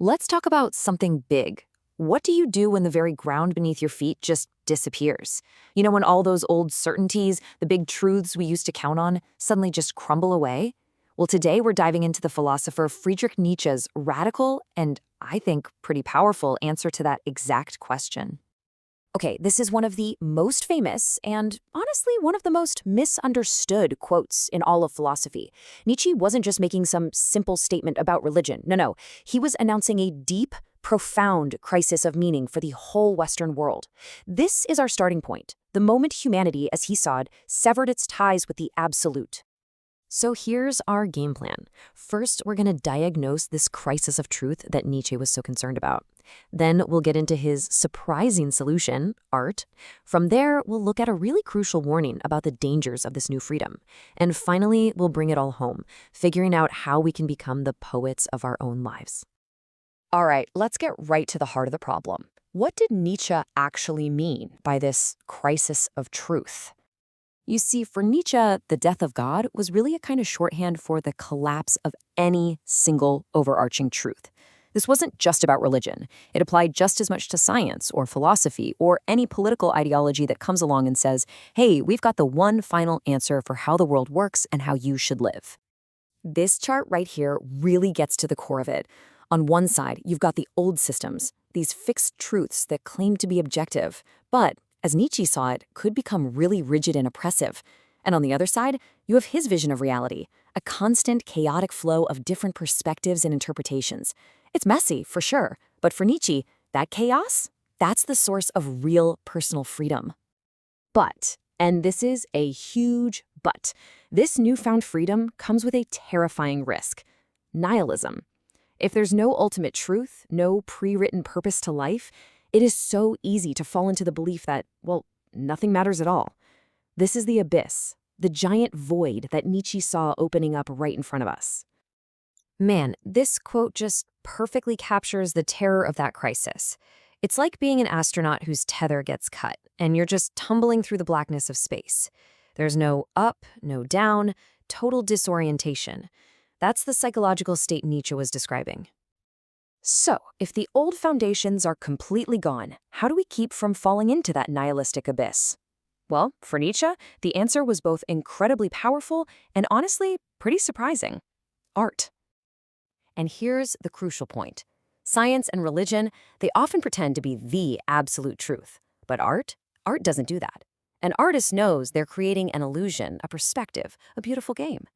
Let's talk about something big. What do you do when the very ground beneath your feet just disappears? You know, when all those old certainties, the big truths we used to count on, suddenly just crumble away? Well, today we're diving into the philosopher Friedrich Nietzsche's radical and, I think, pretty powerful answer to that exact question. Okay, this is one of the most famous and, honestly, one of the most misunderstood quotes in all of philosophy. Nietzsche wasn't just making some simple statement about religion. No. He was announcing a deep, profound crisis of meaning for the whole Western world. This is our starting point, the moment humanity, as he saw it, severed its ties with the absolute. So here's our game plan. First, we're going to diagnose this crisis of truth that Nietzsche was so concerned about. Then we'll get into his surprising solution, art. From there, we'll look at a really crucial warning about the dangers of this new freedom. And finally, we'll bring it all home, figuring out how we can become the poets of our own lives. All right, let's get right to the heart of the problem. What did Nietzsche actually mean by this crisis of truth? You see, for Nietzsche, the death of God was really a kind of shorthand for the collapse of any single overarching truth. This wasn't just about religion. It applied just as much to science or philosophy or any political ideology that comes along and says, hey, we've got the one final answer for how the world works and how you should live. This chart right here really gets to the core of it. On one side, you've got the old systems, these fixed truths that claim to be objective, but as Nietzsche saw it, could become really rigid and oppressive. And on the other side, you have his vision of reality, a constant, chaotic flow of different perspectives and interpretations. It's messy, for sure, but for Nietzsche, that chaos, that's the source of real personal freedom. But, and this is a huge but, this newfound freedom comes with a terrifying risk: nihilism. If there's no ultimate truth, no pre-written purpose to life, it is so easy to fall into the belief that, well, nothing matters at all. This is the abyss, the giant void that Nietzsche saw opening up right in front of us. Man, this quote just perfectly captures the terror of that crisis. It's like being an astronaut whose tether gets cut, and you're just tumbling through the blackness of space. There's no up, no down, total disorientation. That's the psychological state Nietzsche was describing. So, if the old foundations are completely gone, how do we keep from falling into that nihilistic abyss? Well, for Nietzsche, the answer was both incredibly powerful and honestly pretty surprising: art. And here's the crucial point. Science and religion, they often pretend to be the absolute truth. But art doesn't do that. An artist knows they're creating an illusion, a perspective, a beautiful game.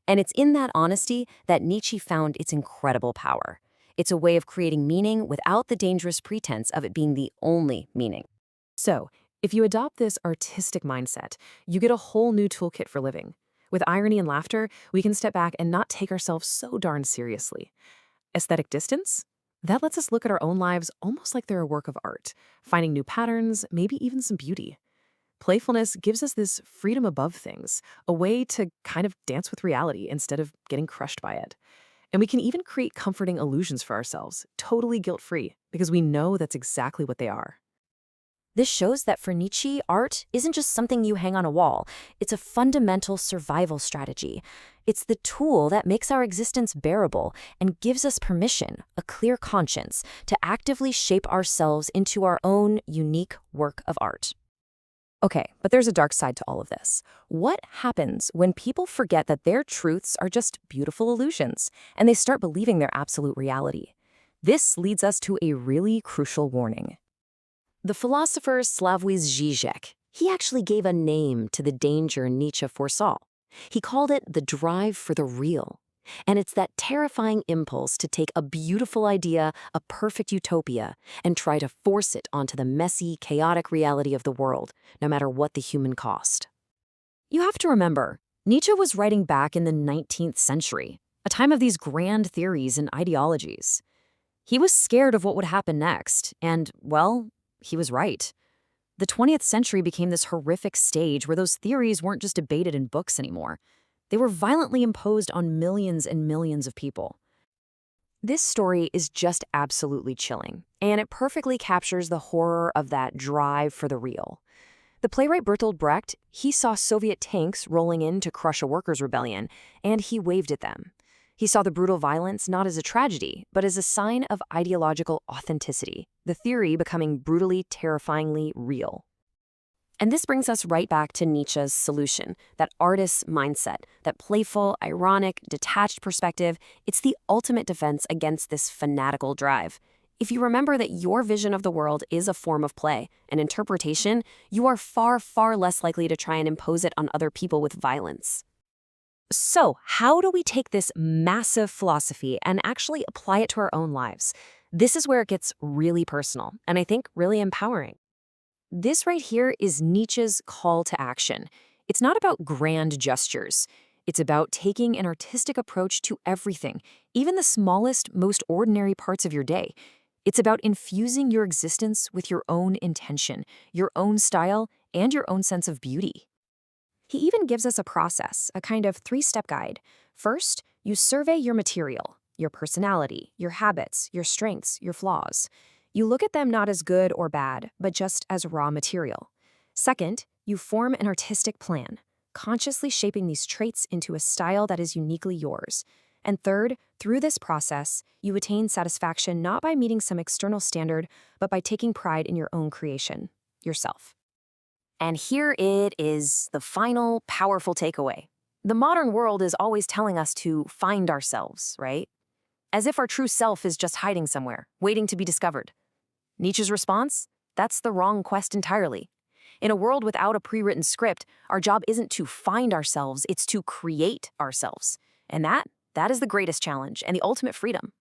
And it's in that honesty that Nietzsche found its incredible power. It's a way of creating meaning without the dangerous pretense of it being the only meaning. So, if you adopt this artistic mindset, you get a whole new toolkit for living. With irony and laughter, we can step back and not take ourselves so darn seriously. Aesthetic distance? That lets us look at our own lives almost like they're a work of art, finding new patterns, maybe even some beauty. Playfulness gives us this freedom above things, a way to kind of dance with reality instead of getting crushed by it. And we can even create comforting illusions for ourselves, totally guilt-free, because we know that's exactly what they are. This shows that for Nietzsche, art isn't just something you hang on a wall. It's a fundamental survival strategy. It's the tool that makes our existence bearable and gives us permission, a clear conscience, to actively shape ourselves into our own unique work of art. Okay, but there's a dark side to all of this. What happens when people forget that their truths are just beautiful illusions and they start believing their absolute reality? This leads us to a really crucial warning. The philosopher Slavoj Žižek, he actually gave a name to the danger Nietzsche foresaw. He called it the drive for the real. And it's that terrifying impulse to take a beautiful idea, a perfect utopia, and try to force it onto the messy, chaotic reality of the world, no matter what the human cost. You have to remember, Nietzsche was writing back in the 19th century, a time of these grand theories and ideologies. He was scared of what would happen next, and, well, he was right. The 20th century became this horrific stage where those theories weren't just debated in books anymore. They were violently imposed on millions and millions of people. This story is just absolutely chilling, and it perfectly captures the horror of that drive for the real. The playwright Bertolt Brecht, he saw Soviet tanks rolling in to crush a workers' rebellion, and he waved at them. He saw the brutal violence not as a tragedy, but as a sign of ideological authenticity, the theory becoming brutally, terrifyingly real. And this brings us right back to Nietzsche's solution, that artist's mindset, that playful, ironic, detached perspective. It's the ultimate defense against this fanatical drive. If you remember that your vision of the world is a form of play, an interpretation, you are far, far less likely to try and impose it on other people with violence. So, how do we take this massive philosophy and actually apply it to our own lives? This is where it gets really personal, and I think really empowering. This right here is Nietzsche's call to action. It's not about grand gestures. It's about taking an artistic approach to everything, even the smallest, most ordinary parts of your day. It's about infusing your existence with your own intention, your own style, and your own sense of beauty. He even gives us a process, a kind of three-step guide. First, you survey your material, your personality, your habits, your strengths, your flaws. You look at them not as good or bad, but just as raw material. Second, you form an artistic plan, consciously shaping these traits into a style that is uniquely yours. And third, through this process, you attain satisfaction not by meeting some external standard, but by taking pride in your own creation, yourself. And here it is, the final, powerful takeaway. The modern world is always telling us to find ourselves, right? As if our true self is just hiding somewhere, waiting to be discovered. Nietzsche's response? That's the wrong quest entirely. In a world without a pre-written script, our job isn't to find ourselves, it's to create ourselves. And that is the greatest challenge and the ultimate freedom.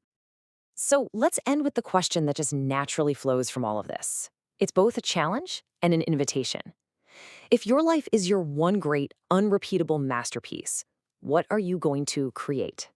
So let's end with the question that just naturally flows from all of this. It's both a challenge and an invitation. If your life is your one great, unrepeatable masterpiece, what are you going to create?